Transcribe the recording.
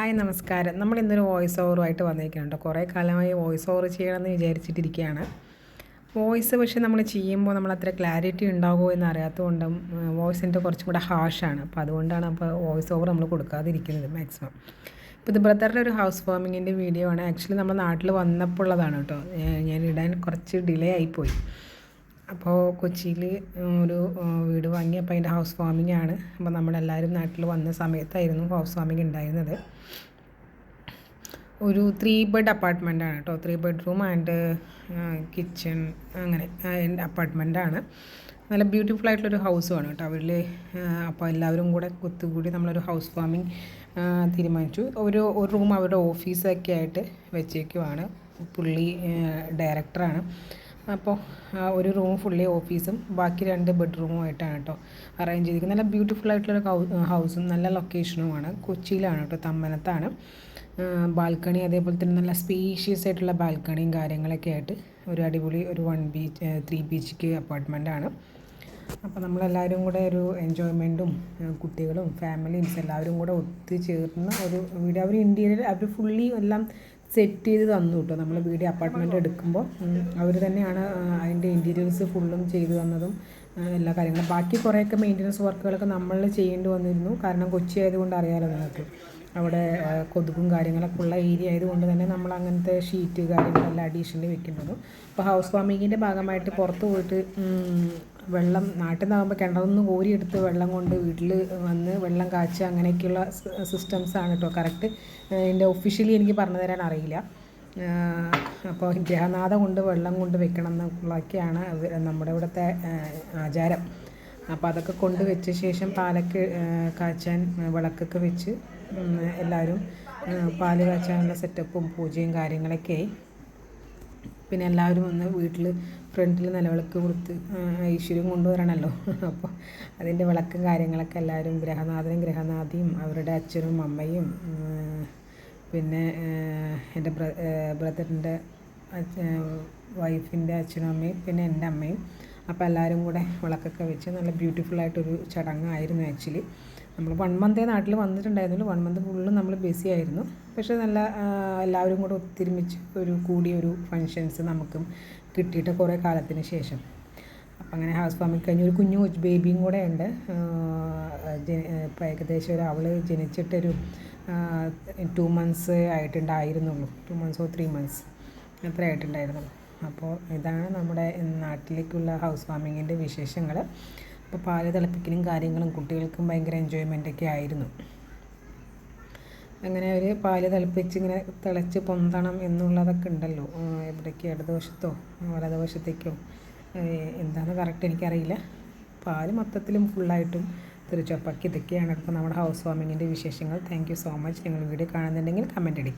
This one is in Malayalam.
ഹായ് നമസ്കാരം. നമ്മൾ ഇന്നൊരു വോയിസ് ഓവറുമായിട്ട് വന്നിരിക്കുന്നുണ്ട്. കുറേ കാലമായി വോയിസ് ഓവർ ചെയ്യണമെന്ന് വിചാരിച്ചിട്ടിരിക്കുകയാണ്. വോയിസ് പക്ഷേ നമ്മൾ ചെയ്യുമ്പോൾ നമ്മൾ അത്ര ക്ലാരിറ്റി ഉണ്ടാകുമോ എന്ന് അറിയാത്തതുകൊണ്ടും വോയിസിൻ്റെ കുറച്ചും കൂടെ ഹാഷാണ്. അപ്പോൾ അതുകൊണ്ടാണ് വോയിസ് ഓവർ നമ്മൾ കൊടുക്കാതിരിക്കുന്നത് മാക്സിമം. ഇപ്പോൾ ഇത് ബ്രദറിൻ്റെ ഒരു ഹൗസ് വാമിങ്ങിൻ്റെ വീഡിയോ ആണ്. ആക്ച്വലി നമ്മൾ നാട്ടിൽ വന്നപ്പോൾ ഉള്ളതാണ് കേട്ടോ. ഞാൻ ഇടാൻ കുറച്ച് ഡിലേ ആയിപ്പോയി. അപ്പോൾ കൊച്ചിയിൽ ഒരു വീട് വാങ്ങി, അപ്പോൾ അതിൻ്റെ ഹൗസ് വാമിംഗ് ആണ്. അപ്പോൾ നമ്മളെല്ലാവരും നാട്ടിൽ വന്ന സമയത്തായിരുന്നു ഹൗസ് വാമിംഗ് ഉണ്ടായിരുന്നത്. ഒരു 3 ബെഡ് അപ്പാർട്ട്മെൻറ്റാണ് കേട്ടോ. 3 ബെഡ്റൂം ആൻഡ് കിച്ചൺ അങ്ങനെ അപ്പാർട്ട്മെൻറ്റാണ്. നല്ല ബ്യൂട്ടിഫുൾ ആയിട്ടുള്ളൊരു ഹൗസുമാണ് കേട്ടോ അവരിൽ. അപ്പോൾ എല്ലാവരും കൂടെ ഒത്തുകൂടി നമ്മളൊരു ഹൗസ് വാമിംഗ് തീരുമാനിച്ചു. ഒരു റൂം അവരുടെ ഓഫീസൊക്കെ ആയിട്ട് വെച്ചേക്കുവാണ്. പുള്ളി ഡയറക്ടറാണ്. അപ്പോൾ ഒരു റൂം ഫുള്ളി ഓഫീസും ബാക്കി 2 ബെഡ്റൂമുമായിട്ടാണ് കേട്ടോ അറേഞ്ച് ചെയ്തിരിക്കുന്നത്. നല്ല ബ്യൂട്ടിഫുൾ ആയിട്ടുള്ളൊരു ഹൗസും നല്ല ലൊക്കേഷനുമാണ്. കൊച്ചിയിലാണ് കേട്ടോ, തമ്മനത്താണ്. ബാൽക്കണി അതേപോലെ തന്നെ നല്ല സ്പേഷ്യസ് ആയിട്ടുള്ള ബാൽക്കണിയും കാര്യങ്ങളൊക്കെ ആയിട്ട് ഒരു അടിപൊളി ഒരു 3 BHK അപ്പാർട്ട്മെൻറ്റാണ്. അപ്പോൾ നമ്മളെല്ലാവരും കൂടെ ഒരു എൻജോയ്മെൻറ്റും കുട്ടികളും ഫാമിലിയും എല്ലാവരും കൂടെ ഒത്തുചേർന്ന ഒരു വീഡിയോ. അവർ ഇൻറ്റീരിയർ അവർ ഫുള്ളി എല്ലാം സെറ്റ് ചെയ്ത് തന്നു കേട്ടോ. നമ്മൾ വീഡിയോ അപ്പാർട്ട്മെൻറ്റ് എടുക്കുമ്പോൾ അവർ തന്നെയാണ് അതിൻ്റെ ഇൻറ്റീരിയേഴ്സ് ഫുള്ളും ചെയ്തു തന്നതും എല്ലാ കാര്യങ്ങളും. ബാക്കി കുറേയൊക്കെ മെയിൻ്റനൻസ് വർക്കുകളൊക്കെ നമ്മൾ ചെയ്യേണ്ടി വന്നിരുന്നു. കാരണം കൊച്ചി ആയതുകൊണ്ട് അറിയാമല്ലോ നിങ്ങൾക്ക്, അവിടെ കൊതുകും കാര്യങ്ങളൊക്കെ ഉള്ള ഏരിയ ആയതുകൊണ്ട് തന്നെ നമ്മൾ അങ്ങനത്തെ ഷീറ്റ് കാര്യങ്ങളെല്ലാം അഡീഷണലി വെക്കേണ്ടതും. അപ്പോൾ ഹൗസ് വാമിങ്ങിൻ്റെ ഭാഗമായിട്ട് പുറത്ത് പോയിട്ട് വെള്ളം നാട്ടിൽ നിന്നാകുമ്പോൾ കിണറൊന്ന് കോരിയെടുത്ത് വെള്ളം കൊണ്ട് വീട്ടിൽ വന്ന് വെള്ളം കാച്ചുക അങ്ങനെയൊക്കെയുള്ള സിസ്റ്റംസാണ് കേട്ടോ. കറക്റ്റ് എൻ്റെ ഒഫീഷ്യലി എനിക്ക് പറഞ്ഞു തരാൻ അറിയില്ല. അപ്പോൾ ഗ്രഹനാഥ കൊണ്ട് വെള്ളം കൊണ്ട് വെക്കണം എന്നുള്ളതൊക്കെയാണ് നമ്മുടെ ഇവിടുത്തെ ആചാരം. അപ്പോൾ അതൊക്കെ കൊണ്ട് വെച്ച ശേഷം പാലൊക്കെ കാച്ചാൻ വിളക്കൊക്കെ വെച്ച് എല്ലാവരും പാല് കാച്ചാനുള്ള സെറ്റപ്പും പൂജയും കാര്യങ്ങളൊക്കെ ആയി. പിന്നെ എല്ലാവരും വന്ന് വീട്ടിൽ ഫ്രണ്ടിൽ നിലവിളക്ക് കൊടുത്ത് ഐശ്വര്യം കൊണ്ടുവരണമല്ലോ. അപ്പോൾ അതിൻ്റെ വിളക്കും കാര്യങ്ങളൊക്കെ എല്ലാവരും ഗ്രഹനാഥനും ഗ്രഹനാഥിയും അവരുടെ അച്ഛനും അമ്മയും പിന്നെ എൻ്റെ ബ്രദറിൻ്റെ വൈഫിൻ്റെ അച്ഛനും അമ്മയും പിന്നെ എൻ്റെ അമ്മയും, അപ്പോൾ എല്ലാവരും കൂടെ വിളക്കൊക്കെ വെച്ച് നല്ല ബ്യൂട്ടിഫുള്ളായിട്ടൊരു ചടങ്ങായിരുന്നു. ആക്ച്വലി നമ്മൾ 1 മന്തേ നാട്ടിൽ വന്നിട്ടുണ്ടായിരുന്നുള്ളൂ. 1 മന്ത് ഫുള്ള് നമ്മൾ ബിസി ആയിരുന്നു. പക്ഷേ നല്ല എല്ലാവരും കൂടെ ഒത്തൊരുമിച്ച് കൂടിയൊരു ഫങ്ഷൻസ് നമുക്കും കിട്ടിയിട്ട് കുറേ കാലത്തിന് ശേഷം. അപ്പം അങ്ങനെ ഹൗസ് വാമിംഗ് കഴിഞ്ഞ് ഒരു കുഞ്ഞു ബേബിയും കൂടെ ഉണ്ട്. ഇപ്പോൾ ഏകദേശം അവൾ ജനിച്ചിട്ടൊരു 2 മന്ത്സ് ആയിട്ടുണ്ടായിരുന്നുള്ളൂ. 2 മന്ത്സോ 3 മന്ത്സ് അത്ര ആയിട്ടുണ്ടായിരുന്നുള്ളൂ. അപ്പോൾ ഇതാണ് നമ്മുടെ നാട്ടിലേക്കുള്ള ഹൗസ് വാമിങ്ങിൻ്റെ വിശേഷങ്ങൾ. അപ്പോൾ പാല് തിളപ്പിക്കലും കാര്യങ്ങളും കുട്ടികൾക്കും ഭയങ്കര എൻജോയ്മെൻറ്റൊക്കെ ആയിരുന്നു. അങ്ങനെ അവർ പാല് തിളപ്പിച്ച് ഇങ്ങനെ തിളച്ച് പൊന്തണം എന്നുള്ളതൊക്കെ ഉണ്ടല്ലോ. എവിടേക്ക് ഇടതുവശത്തോ വലതുവശത്തേക്കോ എന്താണെന്ന് കറക്റ്റ് എനിക്കറിയില്ല. പാല് മൊത്തത്തിലും ഫുള്ളായിട്ടും തിരിച്ചൊപ്പാക്കി. ഇതൊക്കെയാണ് ഇപ്പോൾ നമ്മുടെ ഹൗസ് വാമിങ്ങിൻ്റെ വിശേഷങ്ങൾ. Thank you so much. നിങ്ങൾ വീഡിയോ കാണുന്നുണ്ടെങ്കിൽ കമൻറ്റ് അടിക്കും.